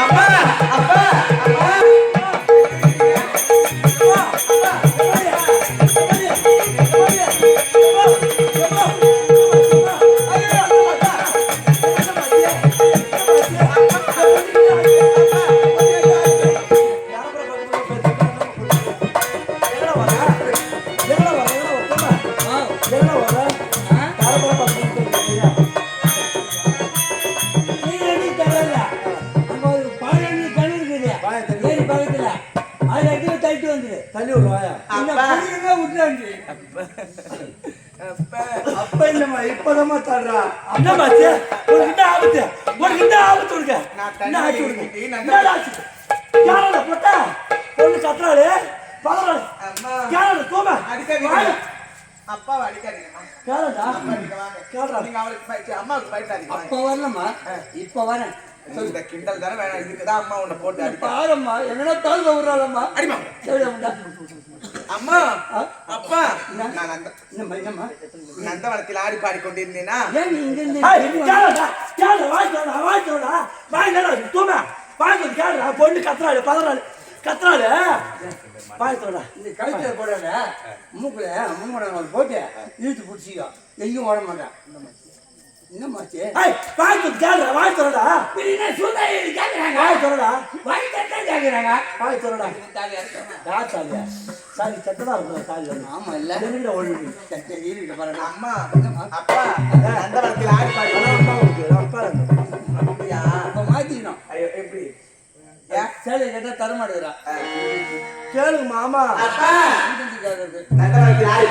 அப்பா அப்பா தள்ளி விடுவாயா அப்ப இல்லம்மா இப்பதாம்மா தர்றா என்னமாச்சு ஒரு கிட்ட ஆபத்து கொடுக்க என்ன ஆச்சு யாரோட போட்டா பொண்ணு கத்துறாளு பதறாளு யாரோட தூம அடிக்காதீங்க அப்பாவை அடிக்காதீங்கம்மா கேளடா கேளுடா நீங்க அவளுக்கு அம்மாவுக்கு பயப்படாதீங்க அப்ப வரலம்மா இப்ப வரேன் இந்த கிண்டல் தானே வேணாம் இதுக்குதான் அம்மா உன்னை போட்டு அடி பாரும்மா என்னடா தாழ்வு விடுறாளம்மா அடிமா அம்மா அப்பா நான் நந்தவனத்தில் ஆடி பாடி கொண்டிருந்தேனா பொண்ணு கத்துறாள் பதறாள் கத்துறாள் பாயத்தோடா இந்த கழுத்துல போடாத மூக்குல மூங்கட போட்டு இழுத்து பிடிச்சிக்கோ எங்கேயும் ஓட மாட்டேன் என்னமாச்சு பாய்த்து கேளுடா வாய் சொல்லடா சொல்றா கேட்கறாங்க வாய் சொல்லடா வாய் தட்டா கேட்கறாங்க வாய் சொல்லடா யார் தாலியா சாலி சட்டதா இருக்கும் சாலி ஆமா இல்ல என்கிட்ட ஒழுங்கு சட்டை ஈரிட்ட பாருங்க அம்மா அப்பா அந்த வளத்தில் ஆடி பாடி அம்மா உங்களுக்கு அப்பா அப்படியா அப்ப மாத்திக்கணும் எப்படி சேலை கேட்டா தரமாடுறா கேளுங்க மாமா அப்பா நந்தவனத்தில் ஆடி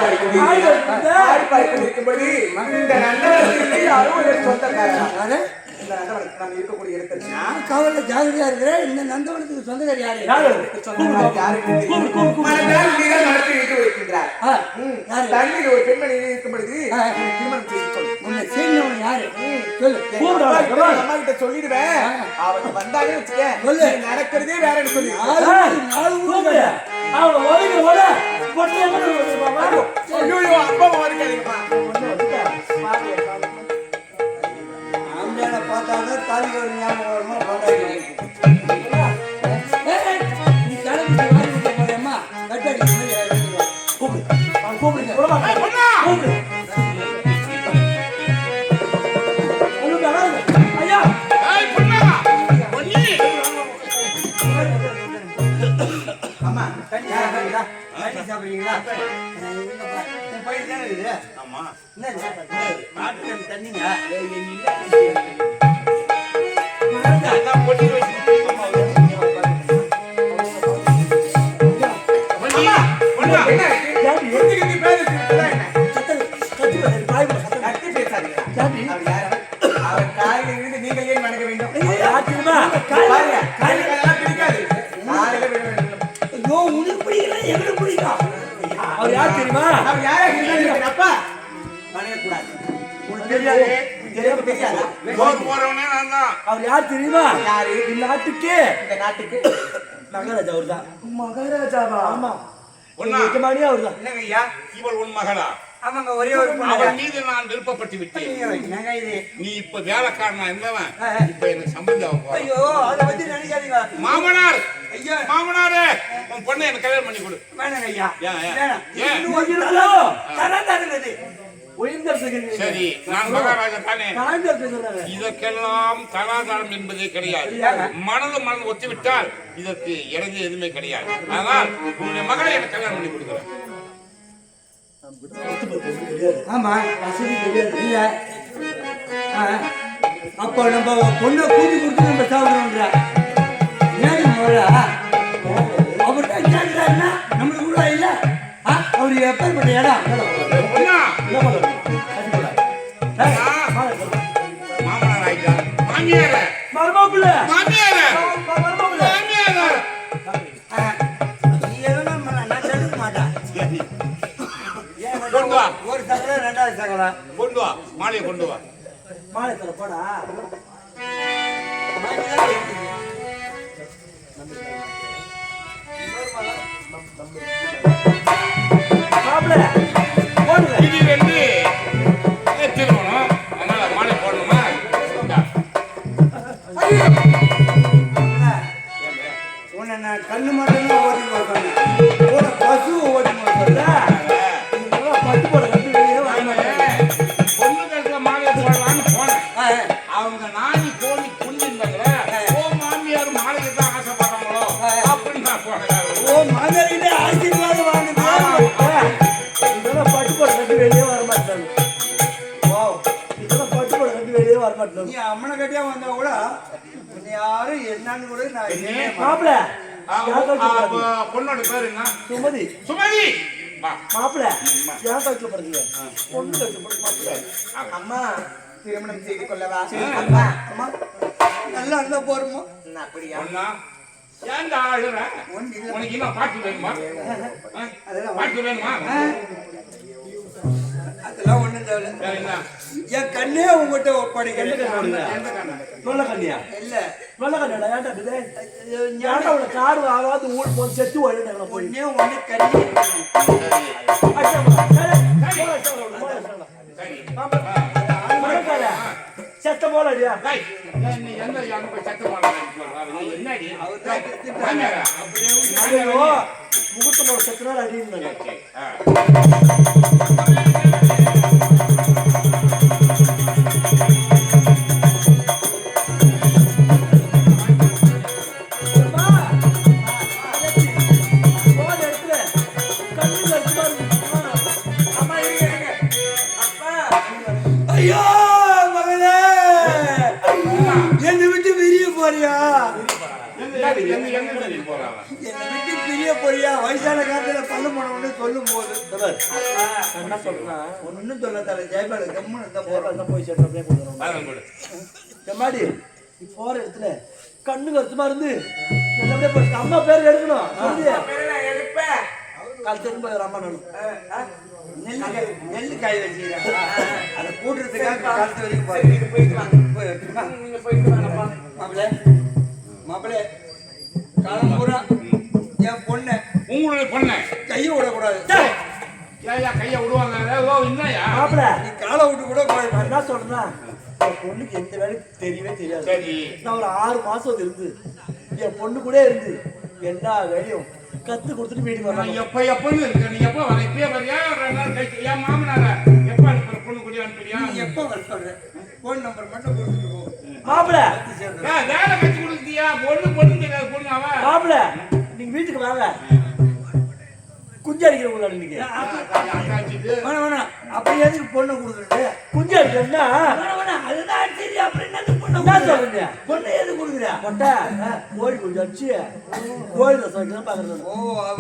பாடி கொண்டிருக்கும்போது இந்த நந்தவனத்தில் யாரும் சொந்தக்காரன் இந்த நந்தவனத்துக்கு நம்ம இருக்கக்கூடிய இடத்துல நான் கவலை ஜாகிரதையா இருக்கிறேன் இந்த நந்தவனத்துக்கு சொந்தக்காரி யாரு தண்ணியில் ஒரு பெண்மணி இருக்கும்பொழுது திருமணம் செய்து கொள் யாரு சொல்லு அம்மா கிட்ட சொல்லிடுவேன் அவங்க வந்தாலே வச்சுக்க நடக்கிறதே வேறன்னு சொல்லி அப்பா வருகிறீங்கப்பா பார்த்தாதான் தாலி ஒரு ஞாபகம் வருமா அம்மா தண்ணி சாப்பிடுறீங்களா ஆமா தண்ணிங்க நீங்கள் ஏன் வணங்க வேண்டும் ஐயோ உனக்கு பிடிக்கல எங்களுக்கு பிடிக்கும் அவர் யார் தெரியுமா அவர் யாரா அப்பா வணங்கக்கூடாது உனக்கு தெரியாது அவர் யார் தெரியுமா யாரு இந்த நாட்டுக்கு மகாராஜா அவர் தான் மகாராஜாவா ஆமா எஜமானி அவர் தான் என்னங்க ஐயா இவள் உன் மகளா ஆமாங்க ஒரே ஒரு அவள் மீது நான் விருப்பப்பட்டு விட்டேன் நீ இப்ப வேலைக்காரனா இருந்தவன் இப்ப எனக்கு சம்பந்தம் ஐயோ அதை பத்தி நினைக்காதீங்க மாமனார் ஐயா மாமனாரே உன் பொண்ணை எனக்கு கல்யாணம் பண்ணி கொடு வேணாங்க ஐயா சரி நான் மகாராஜா தானே இதற்கெல்லாம் கலாச்சாரம் என்பதே கிடையாது மனது ஒத்துவிட்டால் இதற்கு இறங்கி எதுவுமே கிடையாது அதனால் உன்னுடைய மகளை எனக்கு கல்யாணம் பண்ணி கொடுக்குறேன் ஆமா வசதி கிடையாது இல்ல அப்போ நம்ம பொண்ணை கூட்டி கொடுத்து நம்ம சாப்பிடுறோம்ல அவர் கேட்கிறாருன்னா நம்மளுக்கு கூட இல்ல அவர் எப்பேற்பட்ட இடம் மாமனார் ஆயிட்டா மாமியார மருமப்புல மாமியார ஒரு சகல ரெண்டாவது சகல கொண்டு வா மாலையை கொண்டு வா மாலை தர போடா திடீரென்று திருமணம் அதனால மாலை போடணுமா கண்ணு மட்டும் ஓடி போறாங்க கூட பசு ஓடி போறா பட்டு போட கட்டு வெளியே வாங்க பொண்ணு கட்டுற மாலையை போடலான்னு போனேன். அவங்க நாடி கோழி புரிஞ்சிருந்தாங்களே, ஓ மாமியார் மாலைக்கு தான் ஆசைப்படுறாங்களோ அப்படின்னு நான் போனேன். ஓ மகனிட்ட ஆசீர்வாதம் வாங்குது இதெல்லாம் பட்டு போட கட்டு வெளியே வர மாட்டாங்க. வா இதெல்லாம் பட்டு போட கட்டு வெளியே வர மாட்டாங்க. நீ அம்மனை கட்டியா வந்தா கூட யாரும் என்னன்னு கூட நான் மாப்பிள்ள பொண்ணோட பேரு என்ன? சுமதி. சுமதி மாப்பிள்ள ஏன் கஷ்டப்படுறீங்க? பொண்ணு கஷ்டப்படுது. அம்மா திருமணம் செய்து கொள்ளவா? அம்மா அம்மா நல்லா இருந்தா போறோமா? அப்படியா? பொண்ணா ஏன்டா அழுற? உனக்கு என்ன பாட்டு வேணுமா? பாட்டு வேணுமா? அதெல்லாம் ஒண்ணும் தேவையில்ல. வேற என்ன? என் கண்ணே உங்ககிட்ட ஒப்படைக்கிறேன். எந்த கண்ணா? நல்ல கண்ணியா? இல்ல நல்ல கண்ணியா? ஏன்டா இது? ஏன்டா உள்ள காடு ஆவாது ஊர் போய் செத்து ஓடிட்டாங்க. ஒண்ணே ஒண்ணு கண்ணி. செத்த போல அடியா? நீ எந்த யானை போய் சத்த போடுறாங்க? என்னடி? ஐயோ முகூர்த்த போல செத்துனா அடின்னு. ஐயோ மகளே என்னை விட்டு பிரிய போறியா? என்னை விட்டு பிரிய போறியா? வயசான காலத்துல பல்லு போனவன்னு சொல்லும் போது என்ன சொல்றான்? ஒன்னும் சொல்ல தர ஜெயபால கம்மன் இருந்தா போய் செம்மாடி போற இடத்துல கண்ணு கருத்துமா இருந்து நல்லபடியா போய் அம்மா பேர் எடுக்கணும். கழுத்து போய் அம்மா நெல்லு காய் வச்சுக்கிறேன் அதை கூட்டுறதுக்காக கழுத்து வரைக்கும் மாப்பிள்ளை மாப்பிள்ளை காலம் பூரா என் பொண்ணு உங்களுடைய பொண்ணை கையை விடக்கூடாது. கையை விடுவாங்க. மாப்பிள்ளை நீ காலை விட்டு கூட என்ன சொல்றேன்னா என் பொண்ணுக்கு எந்த வேலையும் தெரியவே தெரியாது. நான் ஒரு 6 மாசம் இருந்து என் பொண்ணு கூட இருந்து எல்லா வேலையும் கத்து கொடுத்துட்டு வீட்டுக்கு வரலாம். எப்பன்னு இருக்கு? நீ எப்ப வர? இப்பயே வரியா? 2 நாள் கழிச்சு என் மாமனார எப்ப அனுப்புற? பொண்ணு கூட அனுப்புறியா? எப்ப வர சொல்றேன்? போன் நம்பர் மட்டும் கொடுத்துட்டு போ. மாப்பிள்ளை வேலை கட்டி கொடுத்தியா? பொண்ணு தெரியாது பொண்ணு அவ. மாப்பிள்ளை நீங்க வீட்டுக்கு வாங்க. குஞ்சு அடிக்கிறவங்களா நீங்க? வேணாம் அப்படி எதுக்கு பொண்ணு கொடுக்குறது? குஞ்சு அடிக்கிறா அதுதான் அடிச்சது. அப்புறம் என்ன பொண்ணு சொல்றீங்க? பொண்ணு எது கொடுக்குறா? பொட்டை கோழி குஞ்சு அடிச்சு கோழி ரசம் பாக்குறது. ஓ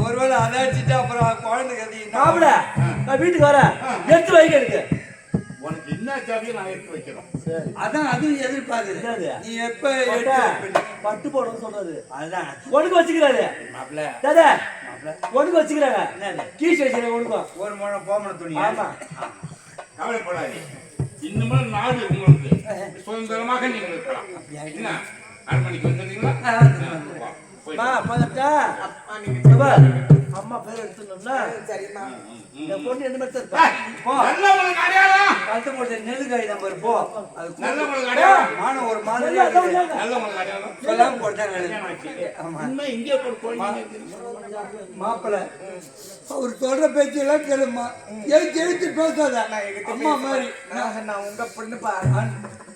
ஒருவேளை அதை அடிச்சுட்டு அப்புறம் குழந்தை கதி. மாப்பிள்ளை நான் வீட்டுக்கு வரேன். எடுத்து வைக்க இருக்கு. உனக்கு என்ன தேவையோ நான் எடுத்து வைக்கிறோம். அதான் அதுவும் எதிர்பார்க்குது. நீ எப்ப பட்டு போடணும்னு சொல்றது அதுதான் உனக்கு வச்சுக்கிறாரு. மாப்பிள்ளை தாதா உனக்கு வச்சுக்கிறாங்க. கீழ் வச்சுக்கிறாங்க. உனக்கும் ஒரு முழம் போமன துணி. ஆமா கவலைப்படாது. இன்னும் நாடு உங்களுக்கு சுதந்திரமாக நீங்கள் இருக்கலாம். என்ன 6 மணிக்கு வந்துட்டீங்களா? அம்மா பேர் எடுத்துனா சரிம்மா. என் பொண்ணு என்ன மாதிரி நல்லவங்களுக்கு அடையாளம் கழுத்து போட்டு நெல்லுக்காய் நம்பர் போ. அது நல்லவங்களுக்கு அடையாளம் மானம் ஒரு மாதிரி நல்லவங்களுக்கு அடையாளம் சொல்லாம போட்டாங்க. இங்கே மாப்பிள்ளை அவர் சொல்ற பேச்செல்லாம் கேளுமா. எழுத்து பேசாத. அம்மா மாதிரி நான் உங்க பொண்ணு பா.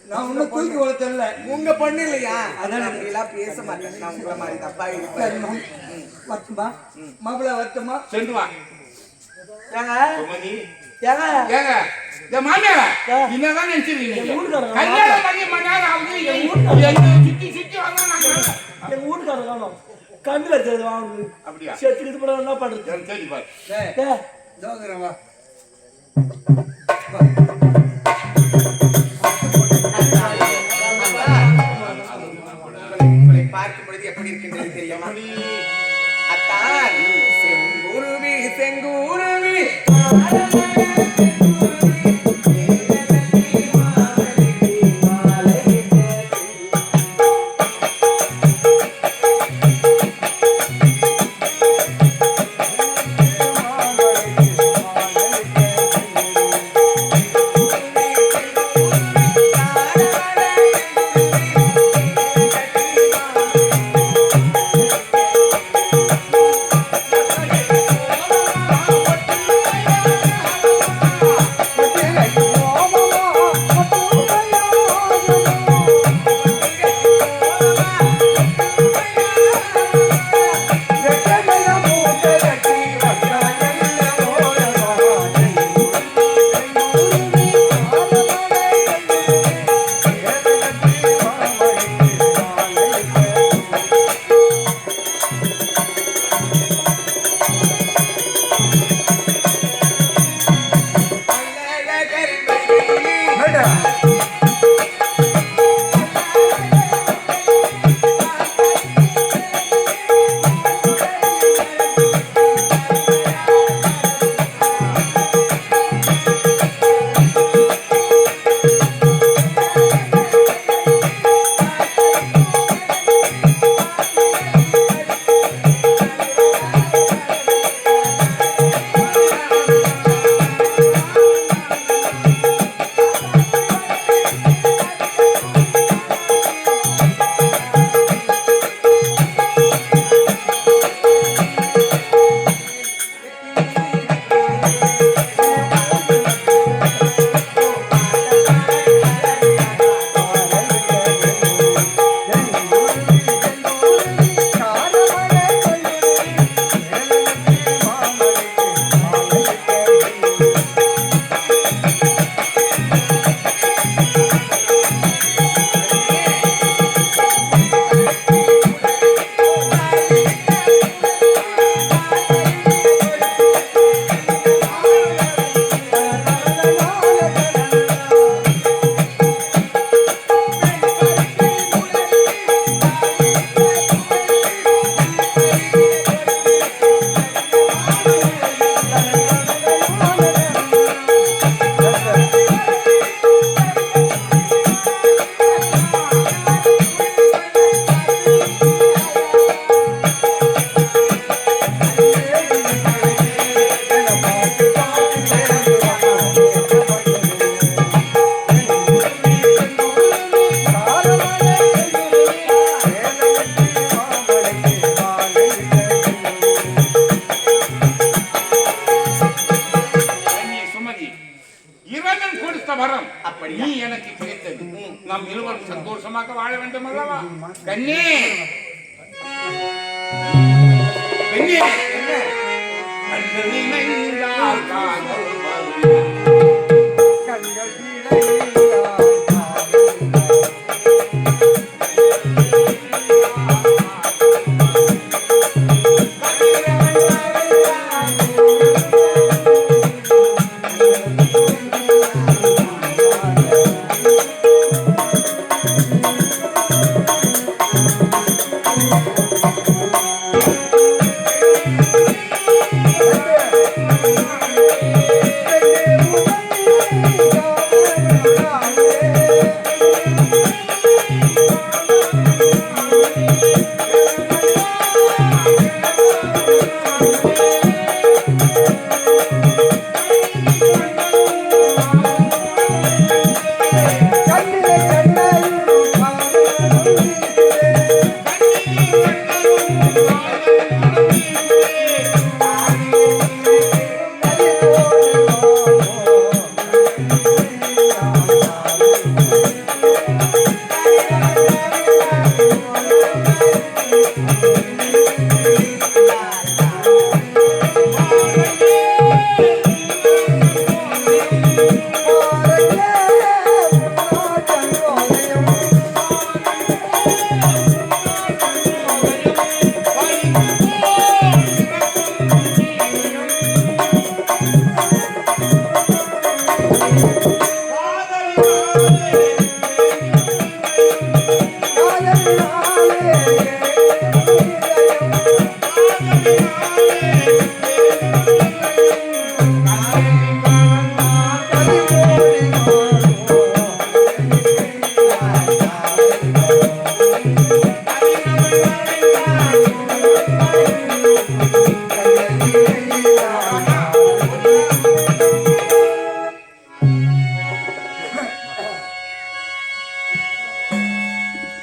நான் ஒன்னும் தூக்கி வளர்த்தல. உங்க பொண்ணு இல்லையா? அதான் அப்படிலாம் பேச மாட்டேன். நான் உங்களை மாதிரி தப்பா இருப்பேன். வரட்டுமா மாப்பிள்ளை? வரட்டுமா? சென்று வா. ஏங்க ஏங்க ஏங்க இந்த மாமியார என்னதான் நினைச்சிருக்கீங்க? கல்யாணம் பண்ணி மணி ஆகுது. சுத்தி வாங்க. எங்க வீட்டுக்காரங்க காணும் கண்டு வச்சது வாங்க. அப்படியா? செத்து இது கூட என்ன பண்றது? சரி பாரு. ஜோகரவா பார்க்கும் பொழுது எப்படி இருக்கின்றது தெரியுமா? அத்தான் செங்குருவி செங்குருவி பெண்ணே பெண்ணே என்ன கண்கள் இணைந்தால் காதல் வரும். கண்கள் இணைந்தால்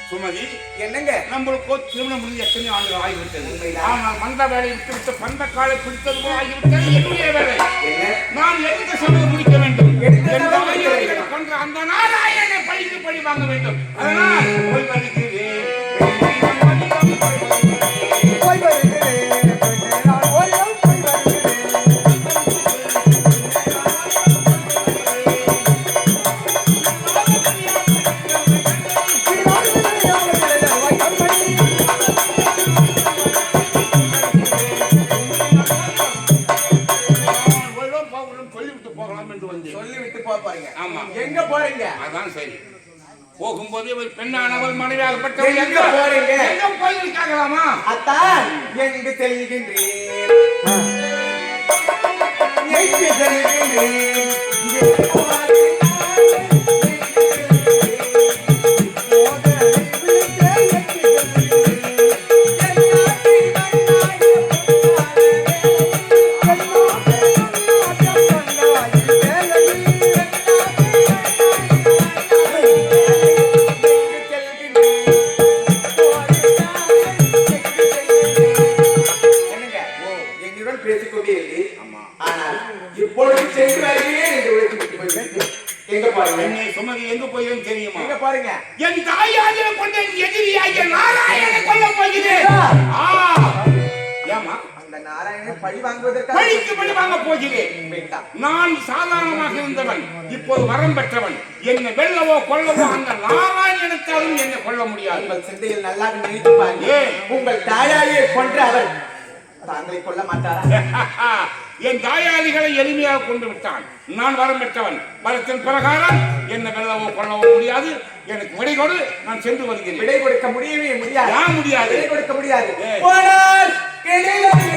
சுமதி என்னங்க நம்மளுக்கு திருமணம் முடிஞ்ச எத்தனை ஆண்டுகள் ஆகிவிட்டது. உண்மைதான். ஆனால் மந்த வேலையை விட்டுவிட்டு பந்த காலை பிடித்தது போல ஆகிவிட்டது என்னுடைய வேலை. என்ன நான் எடுத்த சபை முடிக்க வேண்டும். எடுத்த என் சபை முடிக்க தாயாரை வேண்டும். கொன்ற அந்த நாராயணனை பழிக்கு பழி வாங்க வேண்டும். அதனால் போய் வருகிறேன். போய் வருகிறேன் நான் ஓரிடம் போய் வருகிறேன் சொல்லிவிட்டு போகலாம் என்று வந்தேன். சொல்லி விட்டு போறீங்க ஆமா. எங்க போறீங்க அதான் சரி. போகும்போது ஒரு பெண்ணானவள் மனைவியாகப்பட்டவள் எங்க போறீங்க? எங்க கோயில் கேட்கலாமா? அத்தான் எங்கு செல்கின்றேன் எங்கு செல்கின்றேன் என்னங்க என்னுடன் பேசிக்கொண்டே இரு. ஆனால் இப்பொழுது சென்று வருகிறேன் என்று உழைத்து விட்டு போய்விட்டேன். எங்க பாருங்க என்னை சுமதி எங்க போயிருந்து தெரியுமா? எங்க பாருங்க என் தாயாரை கொண்ட என் எதிரியாகிய நாராயணனை கொல்ல போகிறேன். ஏமா அந்த நாராயணனை பழி வாங்குவதற்காக பழிக்கு பழி வாங்க போகிறேன். வேண்டாம். நான் சாதாரணமாக இருந்தவன், இப்போது வரம் பெற்றவன். என்னை வெல்லவோ கொல்லவோ அந்த நாராயணத்தாலும் என்னை கொல்ல முடியாது. உங்கள் சிந்தையில் நல்லா நினைத்து பாருங்க. ஏன்? உங்கள் தாயாரியை கொன்ற அவர் தாங்களை கொல்ல மாட்டாரா? என் தாயாளிகளை எளிமையாக கொண்டு விட்டான். நான் வரம் பெற்றவன். வரத்தின் பிரகாரம் என்னை வெல்லவோ கொல்லவோ முடியாது. எனக்கு விடை கொடு, நான் சென்று வருகிறேன். விடை கொடுக்க முடியவே முடியாது. ஏன் முடியாது? விடை கொடுக்க முடியாது. ஏய். போனால் கிடையாது.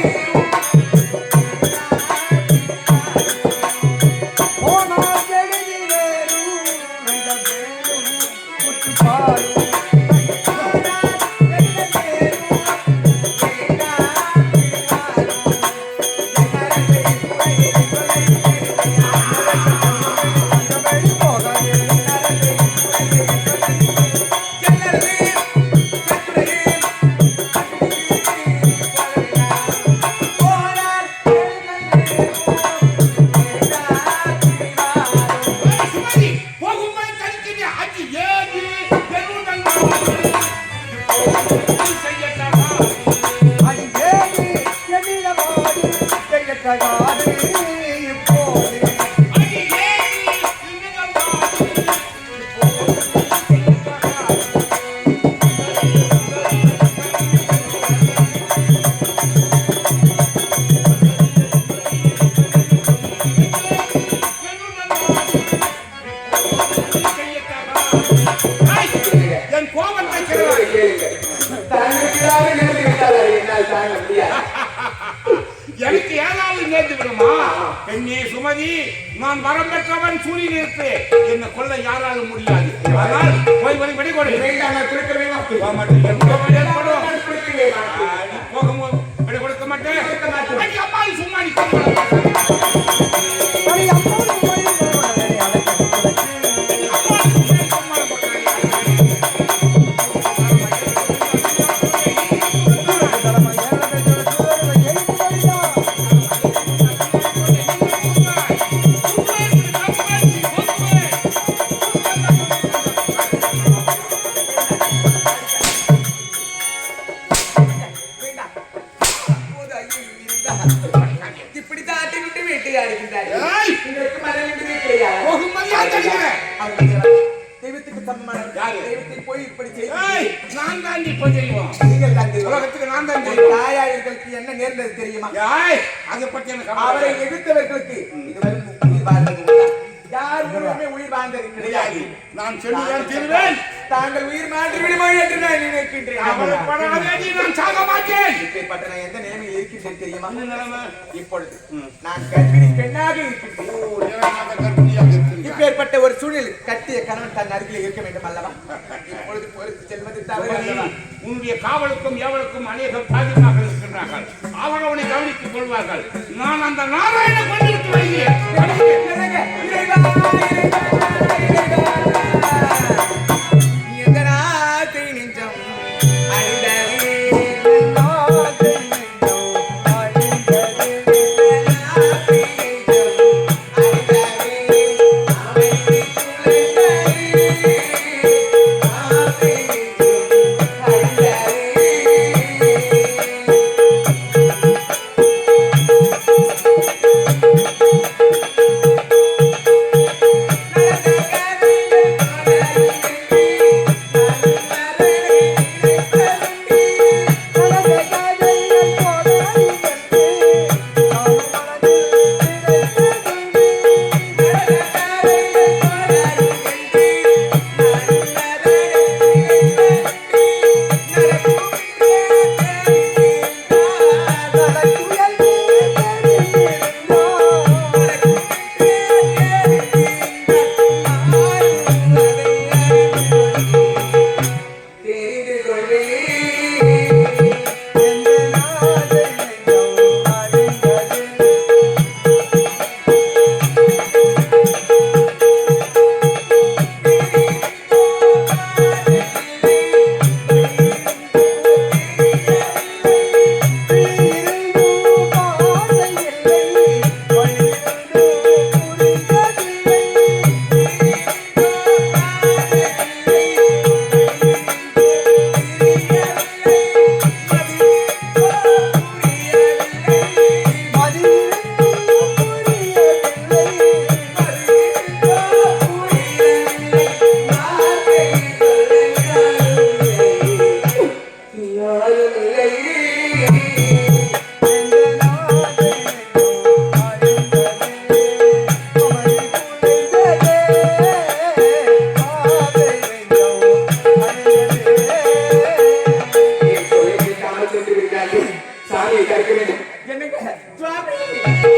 அடியேது என்னிடமாடு செய்யத்தகாது இப்போது என் கோபத்தை தங்களுக்காக நிறுத்தி விட்டால் அதை என்னால் தாங்க முடியாது. எனக்கு ஏதாவது நேர்ந்து விடுமா? பெண்ணே சுமதி, நான் வரம் பெற்றவன் சூரியன் இருக்கு, என்னை கொல்ல யாராலும் முடியாது. ஆனால் போய் வெடி கொடு. வேண்டாம், நான் கொடுக்கவே மாட்டேன். போக மாட்டேன். என் கோபம் ஏற்படும். நான் கொடுக்கவே மாட்டேன். நீ போகும்போது வெடி கொடுக்க மாட்டேன். கொடுக்க மாட்டேன். அடி அம்மா, நீ சும்மா நீ கோபப்படாத. அடி அம்மாவுக்கு போய் போறானே அடக்கி அம்மா, நீ சும்மா வேண்டாம். அப்போது ஐயோ இருந்தா. இப்படித்தான் ஆட்டி விட்டு வேட்டையாடுகின்றார். ஏய்! உங்களுக்கு மனம் என்பதே கிடையாது. போகும் மரியாதை கிடைக்கிறேன். தெய்வத்துக்கு சமமான யாரு? தெய்வத்தை போய் இப்படி ஏய், செய்து நான் தான் இப்ப செய்வோம். நீங்கள் தான் தெய்வம். உலகத்துக்கு நான் தான் உங்கள் செய்வோம். தாயார்களுக்கு என்ன நேர்ந்தது தெரியுமா? ஏய், அதை பத்தி எனக்கு அவரை கவலை எதிர்த்தவர்களுக்கு இதுவரை உயிர் வாழ்ந்தது உண்டா? யார் ஒருவருமே உயிர் வாழ்ந்தது கிடையாது. நான் சொல்லுவேன் தீர்வேன். தாங்கள் உயிர் மாற்றி விடுமோ என்று நான் நினைக்கின்றேன். கவலைப்படாதே, நீ நான் சாக மாட்டேன். இப்பேற்பட்ட நான் எந்த நிலைமையில் இருக்கின்றேன் தெரியுமா? என்ன நிலைமை? இப்பொழுது நான் கர்ப்பிணி பெண்ணாக இருக்கின்றேன். ஓ, இறைவனாக கர்ப்பிணியாக இருக்கின்றாய். இப்பேற்பட்ட ஒரு சூழ்நிலை கட்டிய கணவன் தன் அருகில் இருக்க வேண்டும் அல்லவா? இப்பொழுது பொறுத்து செல்வது தவறு அல்லவா? உன்னுடைய காவலுக்கும் ஏவலுக்கும் அநேகம் பாதுகாக்க இருக்கின்றார்கள். அவனை கவனித்துக் கொள்வார்கள். நான் அந்த நாராயண கொண்டிருக்க வருகிறேன். இறைவா, இறைவா, இறைவா. எந்த நாத்தை நெஞ்சம் அழுதவே நாத்தை நெஞ்சம் அழுதவே நாத்தை நெஞ்சம் அழுதவே அமைதி துளைந்தவே நாத்தை நெஞ்சம் அழுதவே. தெரிந்து கொள்வே சாமியை கற்க வேண்டும். என்னங்க சுவாமி